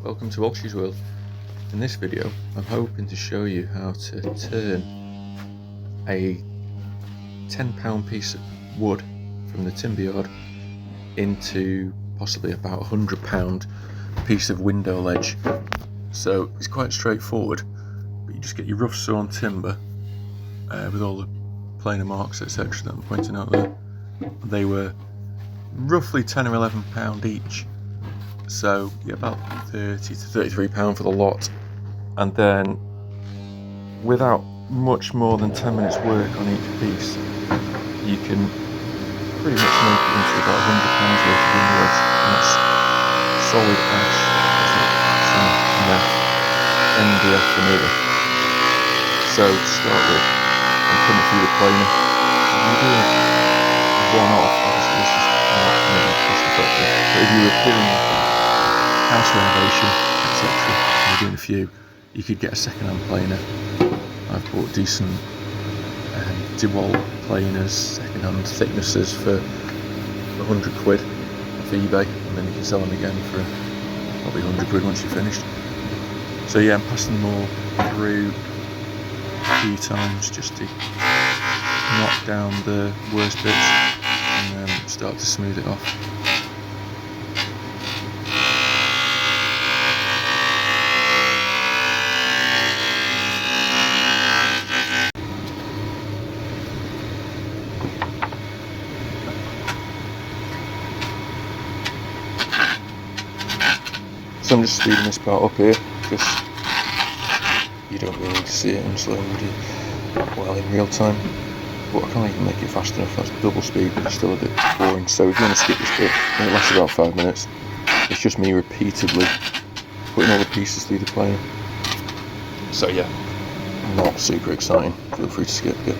welcome to Walshy's World. In this video I'm hoping to show you how to turn a £10 piece of wood from the timber yard into possibly about a £100 piece of window ledge. So it's quite straightforward, but you just get your rough sawn timber with all the planer marks etc that I'm pointing out there. They were roughly £10 or £11 each, so yeah, about £30 to £33 for the lot. And then without much more than 10 minutes work on each piece, you can pretty much make it into about £100 worth of window ledge. And that's solid ash, some meth, MDF vanilla. So to start with, I'm putting it through the planer. If you're doing one off, obviously this is not maybe cost effective, but if you were doing house renovation etc, and you're doing a few, you could get a second-hand planer. I've bought decent DeWalt planers, second-hand thicknesses for £100 off eBay, and then you can sell them again for probably £100 once you're finished. So yeah, I'm passing them all through a few times just to knock down the worst bits and then start to smooth it off. So I'm just speeding this part up here because you don't really need to see it in slow in real time. But I can't even make it fast enough. That's double speed, but it's still a bit boring. So if you want to skip this bit, it lasts about 5 minutes. It's just me repeatedly putting all the pieces through the planer. So yeah, not super exciting. Feel free to skip it.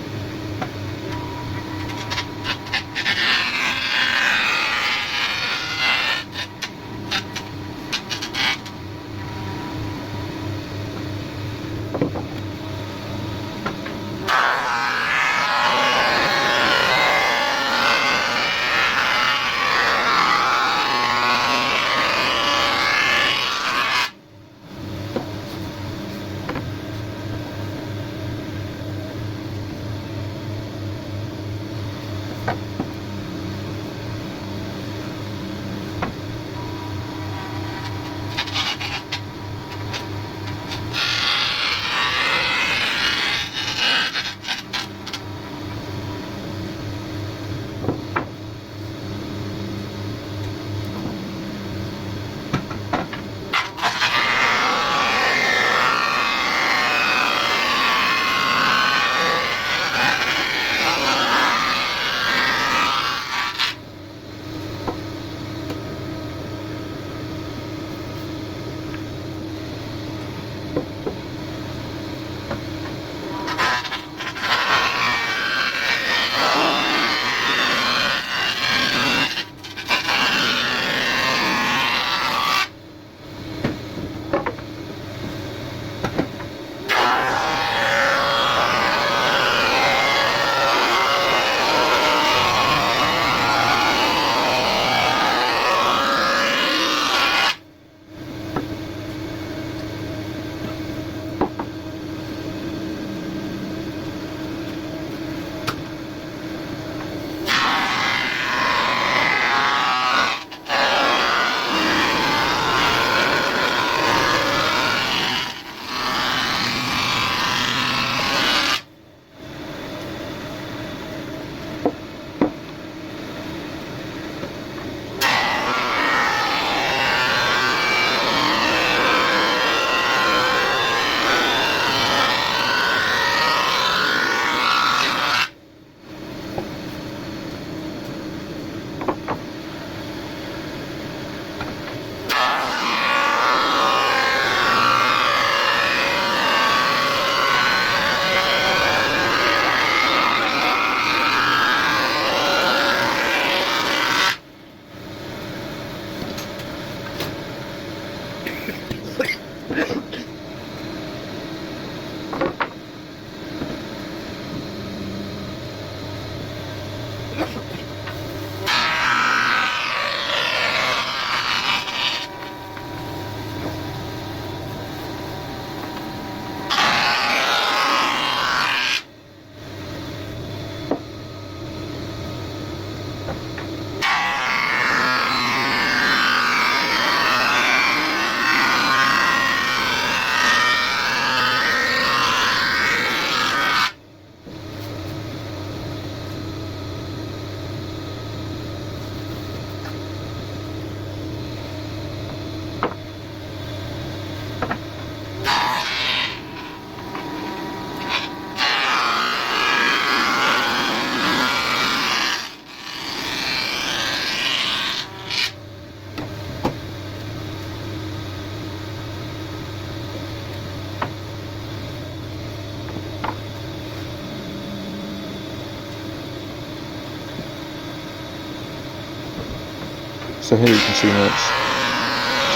So here you can see now it's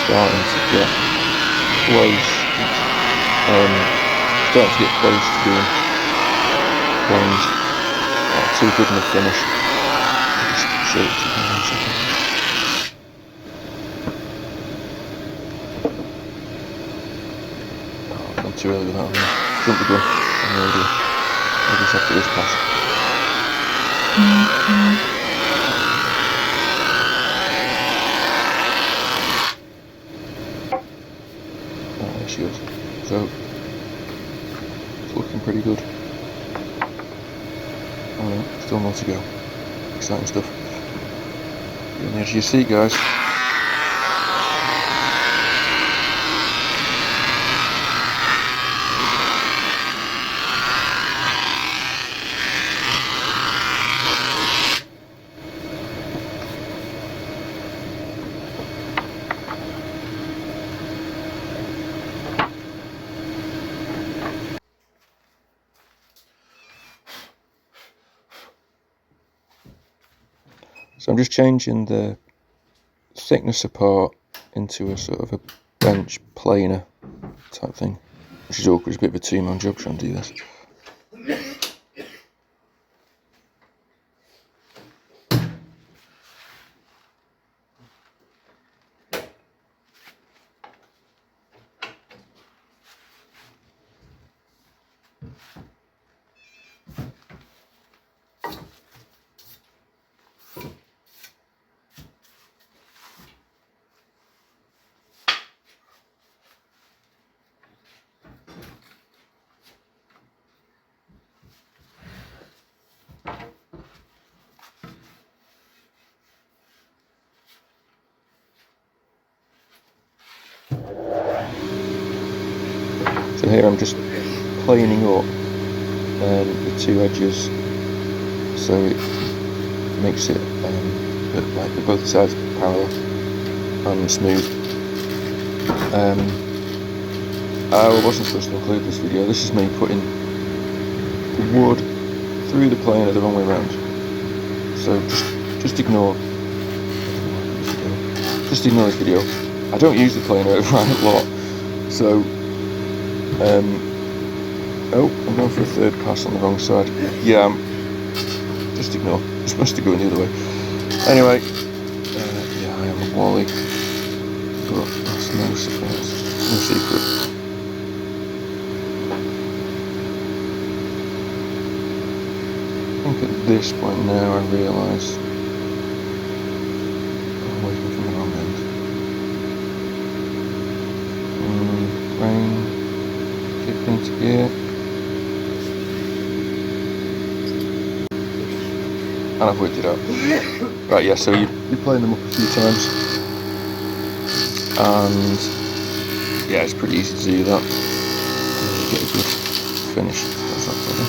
starting to get close. Starting to get close to being cleaned. Not too good enough finish. I'll just show it to you in a second. Oh, I've gone too early with that one. Jump the gun. Maybe just after this pass. Oh, there she goes. So, it's looking pretty good. Still more to go. Exciting stuff. And as you see, guys, so I'm just changing the thickness apart into a sort of a bench planer type thing, which is awkward. It's a bit of a two-man job trying to do this. So here I'm just planing up the two edges so it makes it look like both sides parallel and smooth. I wasn't supposed to include this video. This is me putting the wood through the planer the wrong way around. So just ignore this video. I don't use the planer a lot, so oh, I'm going for a third pass on the wrong side. Yeah, just ignore. I'm supposed to go in the other way. Anyway, yeah, I am a wally, but that's no surprise, no secret. I think at this point now I realise I'm working from the wrong end. Brain. Kick into gear. And I've worked it out. Right, yeah, so you're playing them up a few times. And yeah, it's pretty easy to do that. You get a good finish. That's that problem.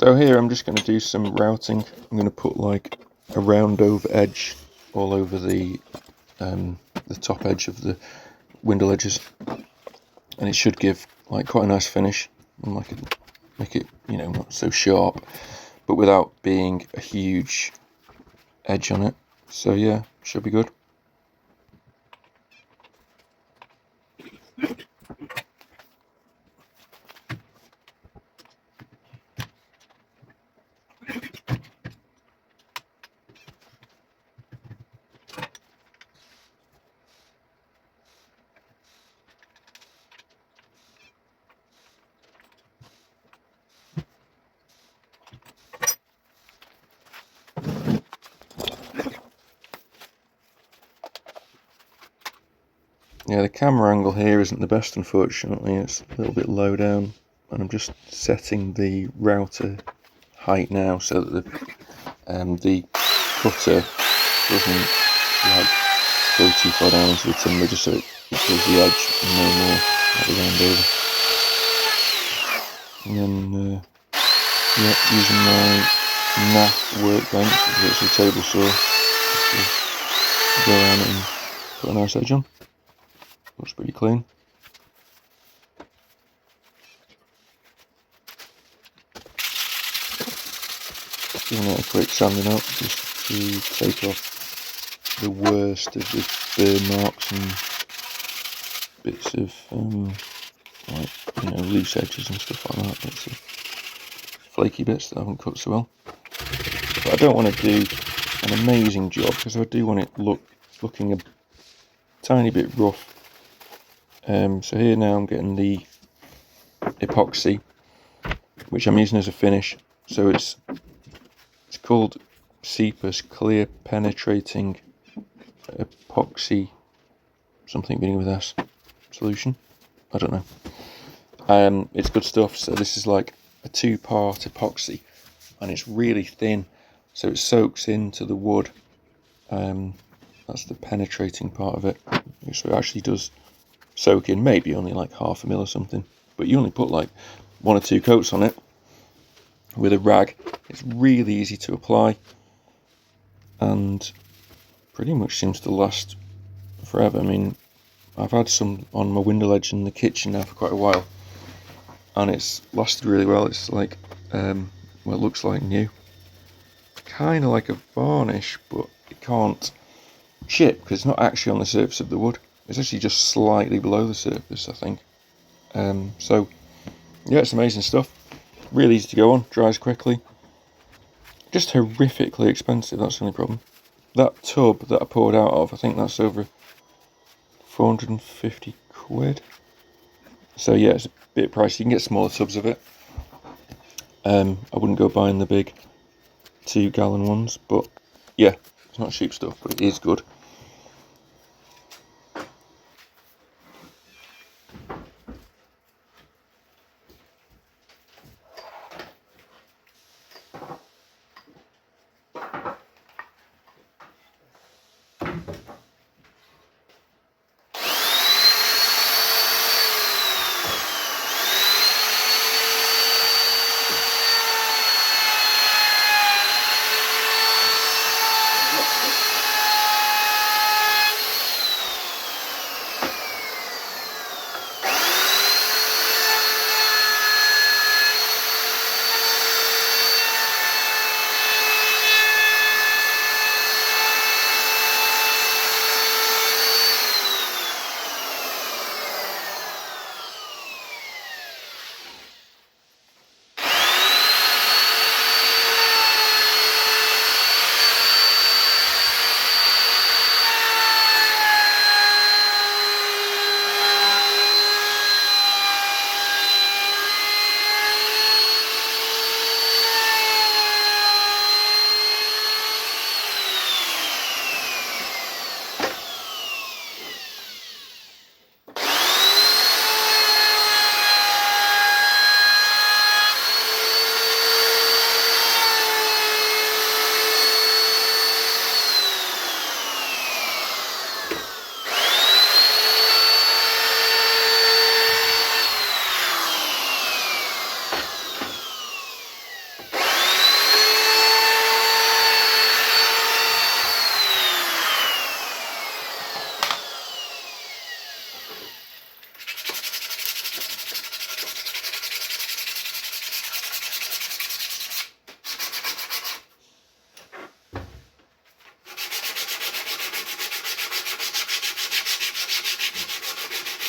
So here I'm just going to do some routing. I'm going to put like a round over edge all over the top edge of the window ledges, and it should give like quite a nice finish and like make it, you know, not so sharp, but without being a huge edge on it. So yeah, should be good. Yeah, the camera angle here isn't the best, unfortunately. It's a little bit low down, and I'm just setting the router height now so that the cutter doesn't like go too far down into the timber, just so it does the edge and no more like the round over. And then yeah, using my NAF workbench, which is a table saw, to go around it and put a nice edge on. Looks pretty clean. Giving it a quick sanding up just to take off the worst of the burn marks and bits of like, you know, loose edges and stuff like that, bits of flaky bits that haven't cooked so well. But I don't want to do an amazing job because I do want it looking a tiny bit rough. So here now I'm getting the epoxy, which I'm using as a finish. So it's called Cepa's Clear Penetrating Epoxy, something beginning with S, solution. I don't know. It's good stuff. So this is like a 2-part epoxy, and it's really thin, so it soaks into the wood. That's the penetrating part of it. So it actually does soak in, maybe only like 1/2 mil or something, but you only put like 1 or 2 coats on it with a rag. It's really easy to apply and pretty much seems to last forever. I mean, I've had some on my window ledge in the kitchen now for quite a while, and it's lasted really well. It's like, well, it looks like new. Kind of like a varnish, but it can't chip because it's not actually on the surface of the wood. It's actually just slightly below the surface, I think. So, yeah, it's amazing stuff. Really easy to go on, dries quickly. Just horrifically expensive, that's the only problem. That tub that I poured out of, I think that's over 450 quid. So yeah, it's a bit pricey. You can get smaller tubs of it. I wouldn't go buying the big 2-gallon ones, but yeah, it's not cheap stuff, but it is good.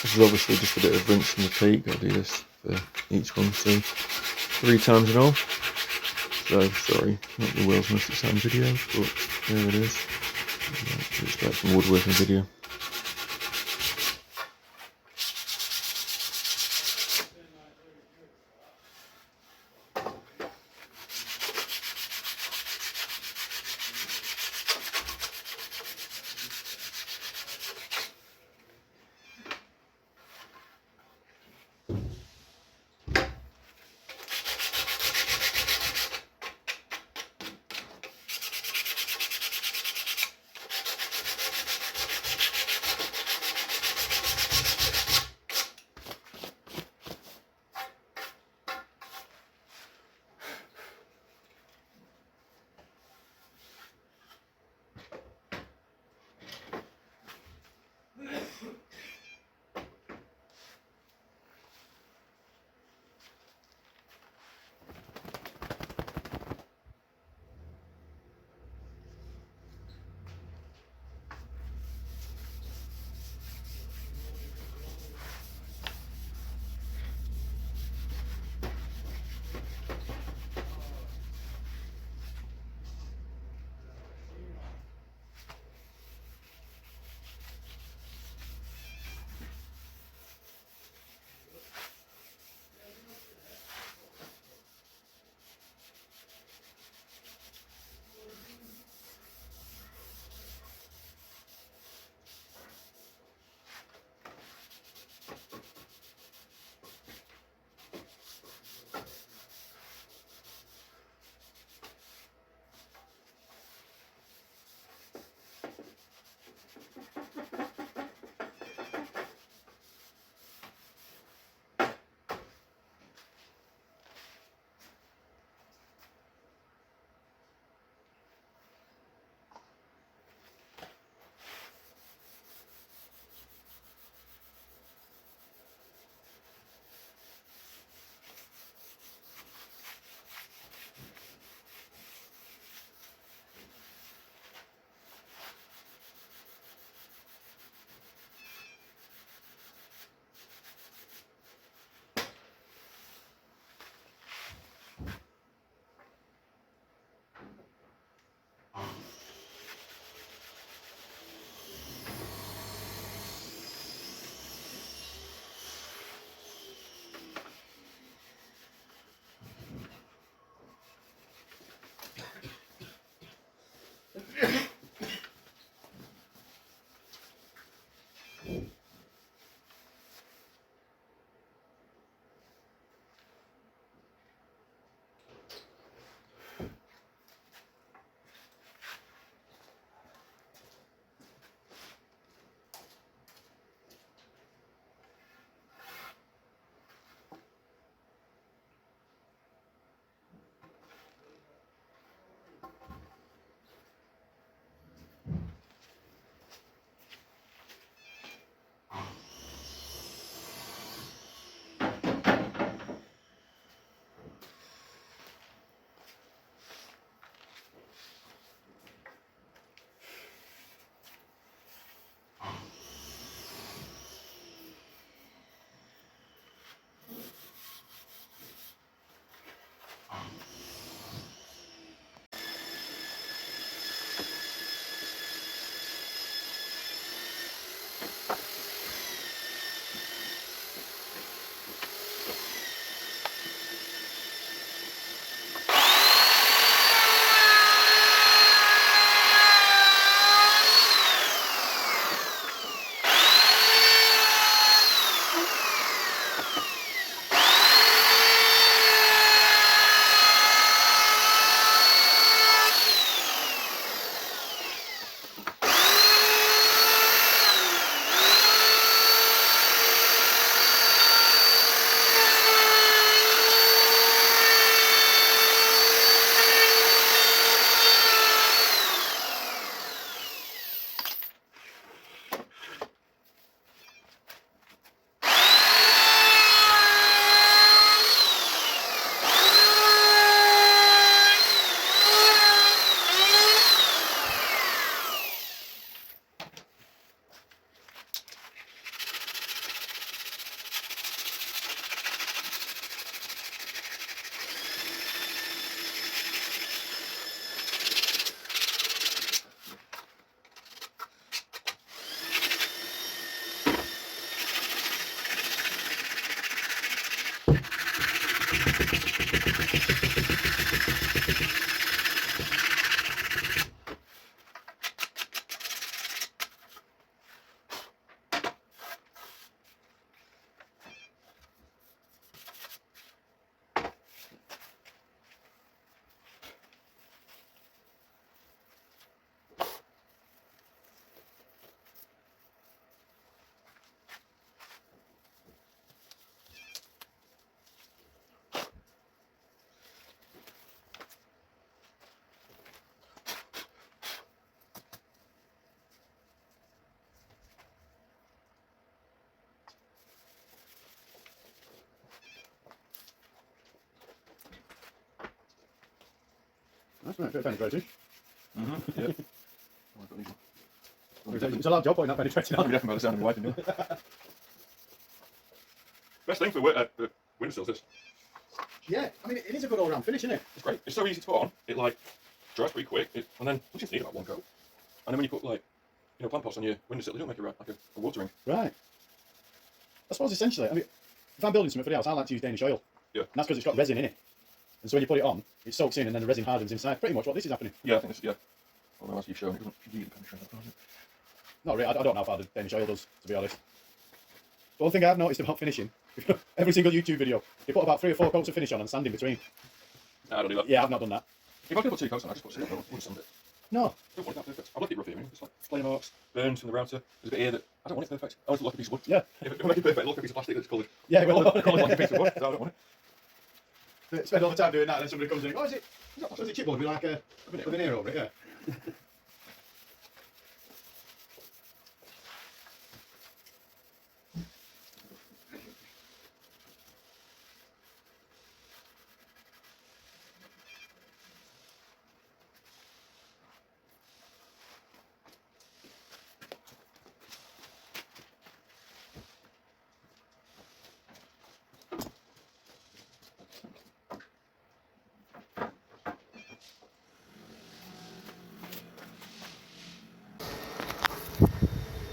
This is obviously just a bit of rinse and repeat. Got to do this for each one, so 3 times in all. So sorry, not the world's most exciting video, but there it is. It's like some woodworking video. That's right, a bit of penetrating. Mm-hmm. Yeah. It's a large job putting that penetrating on. By the sound of wiping down. Best thing for windowsills is. Yeah, I mean, it is a good all-round finish, isn't it? It's great. It's so easy to put on. It like dries pretty quick. And then you just need about one coat. And then when you put like, plant pots on your windowsill, they don't make it right, like a watering. Right. I suppose essentially, I mean, if I'm building something for the house, I like to use Danish oil. Yeah. And that's because it's got resin in it. And so when you put it on, it soaks in and then the resin hardens inside. Pretty much what this is happening. Yeah, I think this. Yeah. Although as you've shown, it doesn't really penetrate, does it? Not really. I don't know how far the Danish oil does, to be honest. But one thing I've noticed about finishing, every single YouTube video, they put about 3 or 4 coats of finish on and sand in between. No, I don't do that. Yeah, I've not done that. If I could put 2 coats on, I just put silver. I wouldn't sand it. No. I don't want it that perfect. I like it rough here. It's like flame marks, burns from the router. There's a bit here that I don't want it perfect. I want it to look like a piece of wood. Yeah. If I make it perfect, it looks like a piece of plastic that's coloured. Yeah, well, Coloured like a piece of wood. So I don't want it. spend all the time doing that and then somebody comes in and goes, is it chipboard with like a veneer over it? Yeah.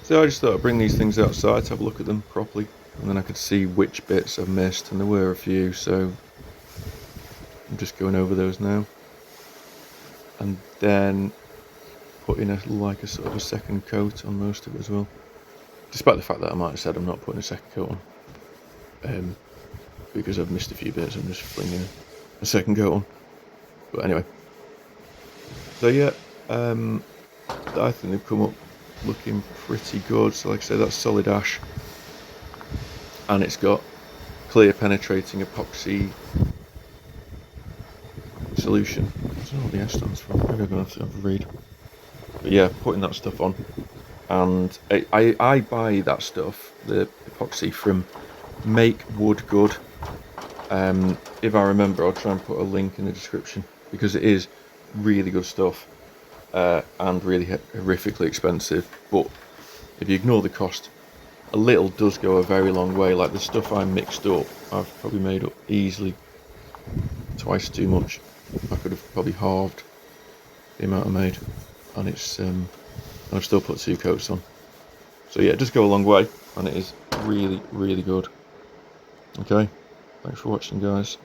So I just thought I'd bring these things outside to have a look at them properly, and then I could see which bits I've missed, and there were a few, so I'm just going over those now. And then putting a sort of a second coat on most of it as well. Despite the fact that I might have said I'm not putting a second coat on. Because I've missed a few bits, I'm just flinging a second coat on. But anyway. So yeah, I think they've come up looking pretty good. So like I said, that's solid ash, and it's got clear penetrating epoxy solution. I don't know what the S stands for. Maybe I'm going to have a read. But yeah, putting that stuff on, and I buy that stuff, the epoxy, from Make Wood Good. If I remember, I'll try and put a link in the description, because it is really good stuff. And really horrifically expensive, but if you ignore the cost, a little does go a very long way. Like the stuff I mixed up, I've probably made up easily twice too much. I could have probably halved the amount I made, and it's and I've still put 2 coats on. So yeah, it does go a long way, and it is really, really good. Okay, thanks for watching, guys.